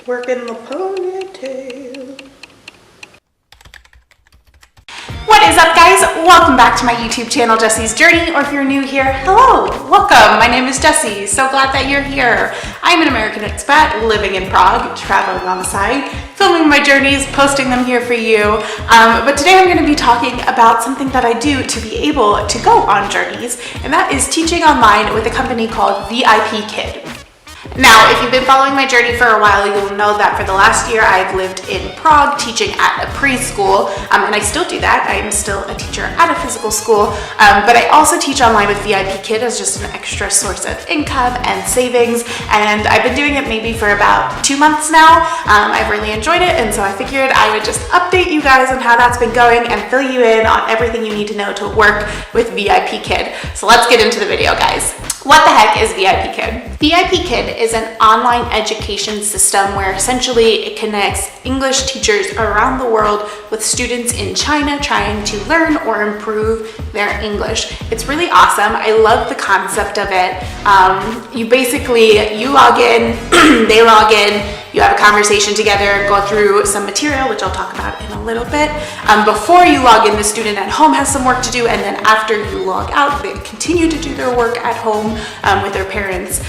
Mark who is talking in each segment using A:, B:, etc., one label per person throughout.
A: Working the ponytail.
B: What is up, guys? Welcome back to my YouTube channel, Jessi's Journey, or if you're new here, hello, welcome. My name is Jessi. So glad that you're here. I'm an American expat living in Prague, traveling on the side, filming my journeys, posting them here for you. But today I'm going to be talking about something that I do to be able to go on journeys, and that is teaching online with a company called VIPKid. Now, if you've been following my journey for a while, you'll know that for the last year I've lived in Prague teaching at a preschool, and I still do that. I am still a teacher at a physical school, but I also teach online with VIPKid as just an extra source of income and savings, and I've been doing it maybe for about 2 months now. I've really enjoyed it, and so I figured I would just update you guys on how that's been going and fill you in on everything you need to know to work with VIPKid. So let's get into the video, guys. What the heck is VIPKid? VIPKid is an online education system where essentially it connects English teachers around the world with students in China trying to learn or improve their English. It's really awesome. I love the concept of it. You log in, they log in, you have a conversation together, go through some material, which I'll talk about in a little bit. Before you log in, the student at home has some work to do, and then after you log out, they continue to do their work at home with their parents'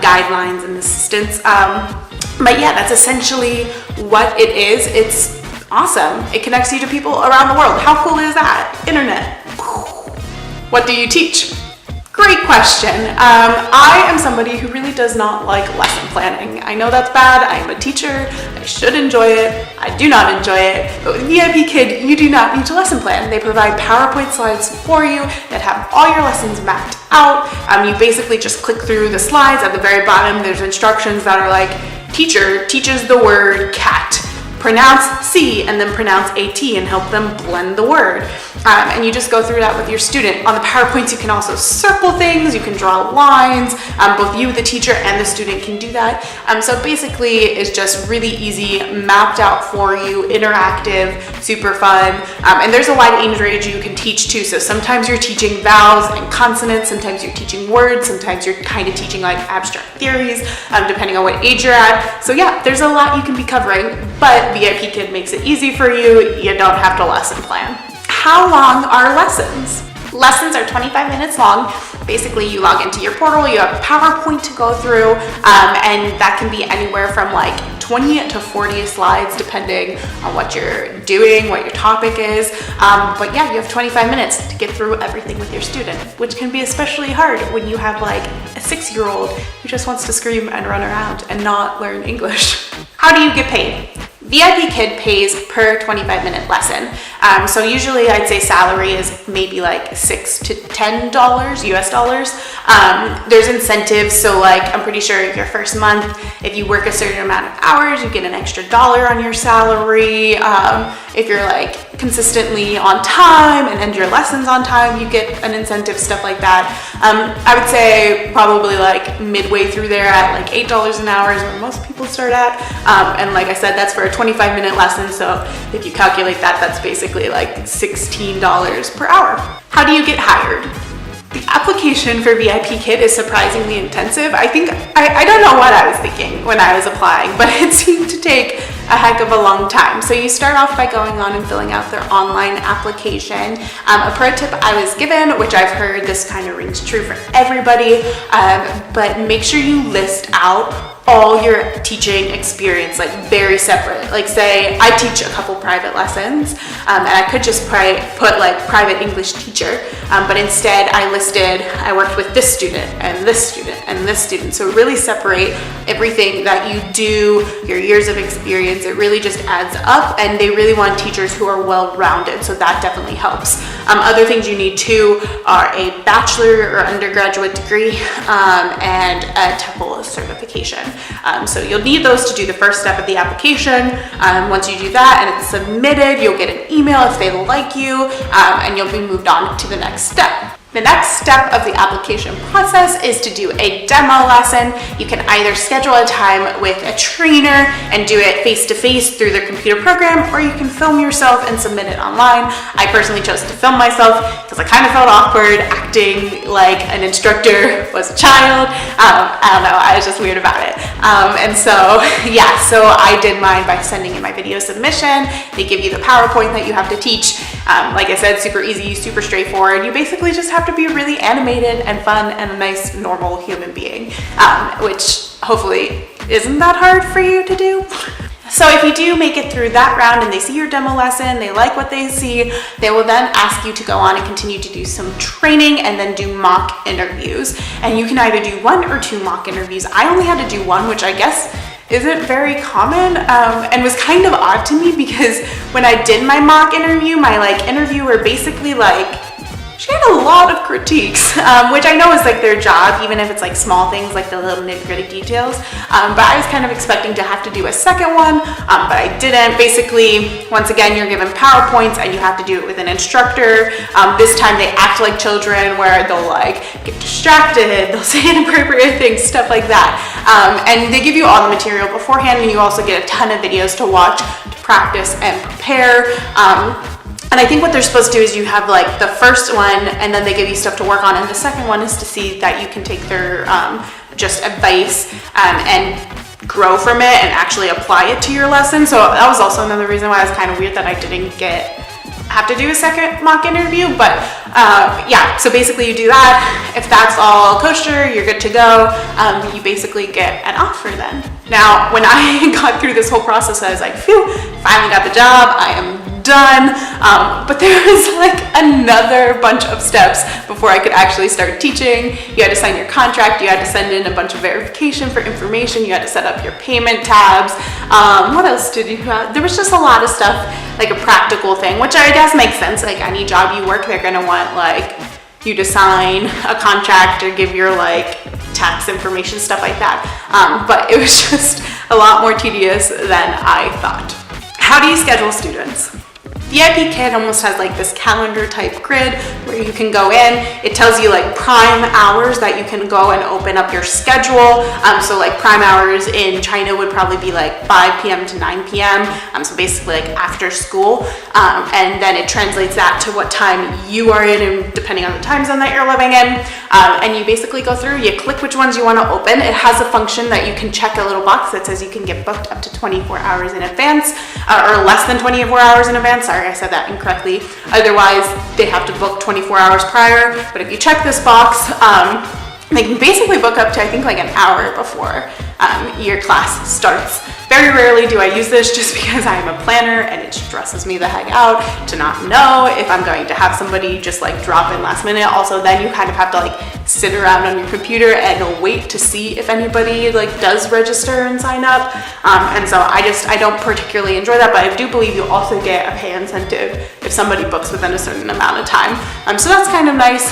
B: guidelines and assistance. But yeah, that's essentially what it is. It's awesome. It connects you to people around the world. How cool is that? Internet. What do you teach? Great question. I am somebody who really does not like lesson planning. I know that's bad. I am a teacher. I should enjoy it. I do not enjoy it. But with VIPKid, you do not need to lesson plan. They provide PowerPoint slides for you that have all your lessons mapped out. You basically just click through the slides. At the very bottom, there's instructions that are like, teacher teaches the word cat. Pronounce C and then pronounce AT and help them blend the word. And you just go through that with your student. On the PowerPoints, you can also circle things, you can draw lines. Both you, the teacher, and the student can do that. So basically, it's just really easy, mapped out for you, interactive, super fun. And there's a wide age range you can teach too. So sometimes you're teaching vowels and consonants, sometimes you're teaching words, sometimes you're kind of teaching like abstract theories, depending on what age you're at. So yeah, there's a lot you can be covering, but VIPKid makes it easy for you. You don't have to lesson plan. How long are lessons? Lessons are 25 minutes long. Basically, you log into your portal, you have PowerPoint to go through, and that can be anywhere from like 20 to 40 slides, depending on what you're doing, what your topic is. But yeah, you have 25 minutes to get through everything with your student, which can be especially hard when you have like a 6-year-old who just wants to scream and run around and not learn English. How do you get paid? VIPKid pays per 25-minute lesson. So usually I'd say salary is maybe like $6 to $10 US dollars. There's incentives, so like I'm pretty sure your first month, if you work a certain amount of hours, you get an extra $1 on your salary. If you're like consistently on time and end your lessons on time, you get an incentive, stuff like that. I would say probably like midway through there at like $8 an hour is where most people start at. And like I said, that's for a 25-minute lesson. So if you calculate that, that's basically like $16 per hour. How do you get hired? The application for VIPKid is surprisingly intensive. I don't know what I was thinking when I was applying, but it seemed to take a heck of a long time. So you start off by going on and filling out their online application. A pro tip I was given, which I've heard this kind of rings true for everybody, but make sure you list out all your teaching experience, like very separate. Like say I teach a couple private lessons, and I could just put like private English teacher, but instead I listed I worked with this student and this student and this student. So really separate everything that you do, your years of experience. It really just adds up, and they really want teachers who are well-rounded, so that definitely helps. Other things you need too are a bachelor or undergraduate degree and a TEFL certification. So you'll need those to do the first step of the application. Once you do that and it's submitted, you'll get an email if they like you, and you'll be moved on to the next step. The next step of the application process is to do a demo lesson. You can either schedule a time with a trainer and do it face-to-face through their computer program, or you can film yourself and submit it online. I personally chose to film myself because I kind of felt awkward acting like an instructor was a child. I don't know, I was just weird about it. And so, yeah, so I did mine by sending in my video submission. They give you the PowerPoint that you have to teach. Like I said, super easy, super straightforward. You basically just have to be really animated and fun and a nice, normal human being, which hopefully isn't that hard for you to do. So if you do make it through that round and they see your demo lesson, they like what they see, they will then ask you to go on and continue to do some training and then do mock interviews. And you can either do 1 or 2 mock interviews. I only had to do 1, which I guess isn't very common, and was kind of odd to me because when I did my mock interview, my interviewer basically she had a lot of critiques, which I know is their job, even if it's small things like the little nitty-gritty details. But I was kind of expecting to have to do a second one, but I didn't. Basically, once again, you're given PowerPoints and you have to do it with an instructor. This time they act like children, where they'll get distracted, they'll say inappropriate things, stuff like that. And they give you all the material beforehand, and you also get a ton of videos to watch to practice and prepare. And I think what they're supposed to do is you have the first one, and then they give you stuff to work on, and the second one is to see that you can take their just advice and grow from it and actually apply it to your lesson. So that was also another reason why it was kind of weird that I didn't have to do a second mock interview. But yeah, so basically you do that. If that's all kosher, you're good to go. You basically get an offer then. Now, when I got through this whole process, I was like, phew, finally got the job. I am done. But there was another bunch of steps before I could actually start teaching. You had to sign your contract, you had to send in a bunch of verification for information, you had to set up your payment tabs. What else did you have? There was just a lot of stuff, a practical thing, which I guess makes sense. Any job you work, they're gonna want you to sign a contract or give your tax information, stuff like that. But it was just a lot more tedious than I thought. How do you schedule students? VIPKid almost has this calendar type grid where you can go in. It tells you prime hours that you can go and open up your schedule. So prime hours in China would probably be 5 p.m. to 9 p.m. So basically after school. And then it translates that to what time you are in, and depending on the time zone that you're living in. And you basically go through, you click which ones you want to open. It has a function that you can check a little box that says you can get booked up to 24 hours in advance, or less than 24 hours in advance. Sorry, I said that incorrectly. Otherwise, they have to book 24 hours prior. But if you check this box, they can basically book up to, I think, an hour before your class starts. Very rarely do I use this just because I am a planner and it stresses me the heck out to not know if I'm going to have somebody just drop in last minute. Also, then you kind of have to sit around on your computer and wait to see if anybody does register and sign up. And so I don't particularly enjoy that, but I do believe you also get a pay incentive if somebody books within a certain amount of time. So that's kind of nice.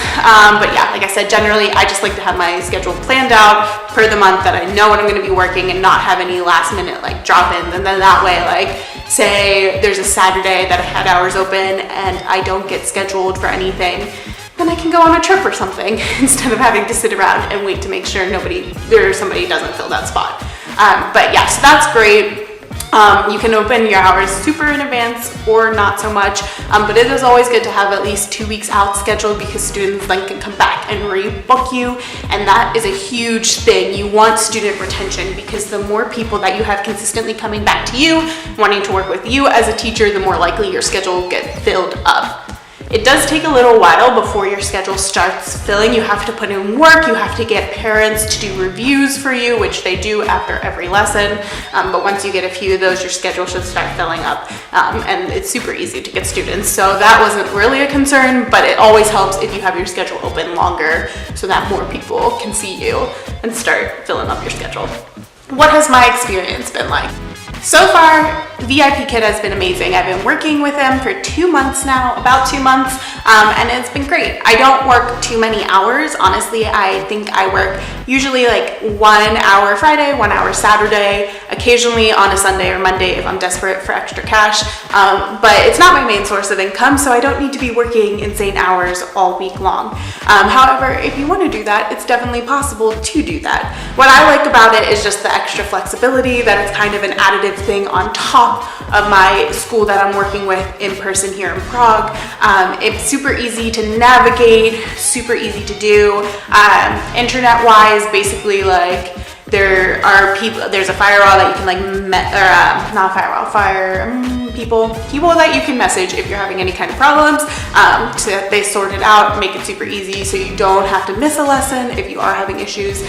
B: But yeah, like I said, generally I just like to have my schedule planned out per the month, that I know when I'm going to be working and not have any last minute drop-ins. And then that way, say there's a Saturday that I had hours open and I don't get scheduled for anything, then I can go on a trip or something instead of having to sit around and wait to make sure somebody doesn't fill that spot. But yeah, so that's great. You can open your hours super in advance or not so much, but it is always good to have at least 2 weeks out scheduled, because students then can come back and rebook you, and that is a huge thing. You want student retention, because the more people that you have consistently coming back to you, wanting to work with you as a teacher, the more likely your schedule will get filled up. It does take a little while before your schedule starts filling. You have to put in work, you have to get parents to do reviews for you, which they do after every lesson. But once you get a few of those, your schedule should start filling up. And it's super easy to get students. So that wasn't really a concern, but it always helps if you have your schedule open longer so that more people can see you and start filling up your schedule. What has my experience been like? So far, VIPKid has been amazing. I've been working with them for 2 months now, about 2 months, and it's been great. I don't work too many hours. Honestly, I think I work usually like 1 hour Friday, 1 hour Saturday, occasionally on a Sunday or Monday if I'm desperate for extra cash, but it's not my main source of income, so I don't need to be working insane hours all week long. However, if you want to do that, it's definitely possible to do that. What I like about it is just the extra flexibility, that it's kind of an additive thing on top of my school that I'm working with in person here in Prague. It's super easy to navigate, super easy to do. Internet-wise, basically, like, there's a firewall that you can people that you can message if you're having any kind of problems. So they sort it out, make it super easy so you don't have to miss a lesson if you are having issues.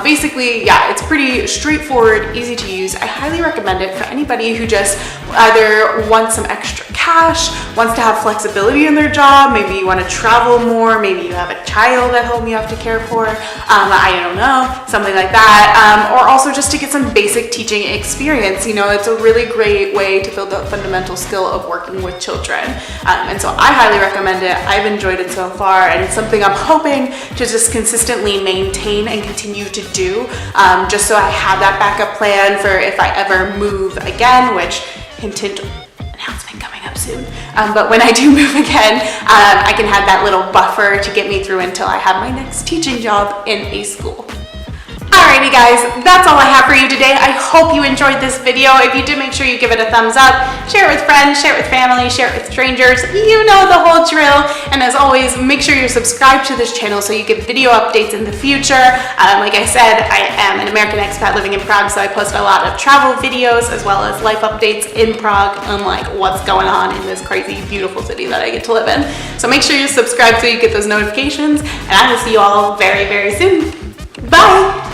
B: Basically, yeah, it's pretty straightforward, easy to use. I highly recommend it for anybody who just either wants some extra cash, wants to have flexibility in their job, maybe you want to travel more, maybe you have a child at home you have to care for, I don't know, something like that, or also just to get some basic teaching experience. You know, it's a really great way to build the fundamental skill of working with children, and so I highly recommend it. I've enjoyed it so far, and it's something I'm hoping to just consistently maintain and continue to do, just so I have that backup plan for if I ever move again, which hint, announcement coming up soon. But when I do move again, I can have that little buffer to get me through until I have my next teaching job in a school. Alrighty guys, that's all I have for you today. I hope you enjoyed this video. If you did, make sure you give it a thumbs up, share it with friends, share it with family, share it with strangers. You know the whole drill. And as always, make sure you're subscribed to this channel so you get video updates in the future. Like I said, I am an American expat living in Prague, so I post a lot of travel videos as well as life updates in Prague on like what's going on in this crazy, beautiful city that I get to live in. So make sure you subscribe so you get those notifications, and I will see you all very, very soon. Bye!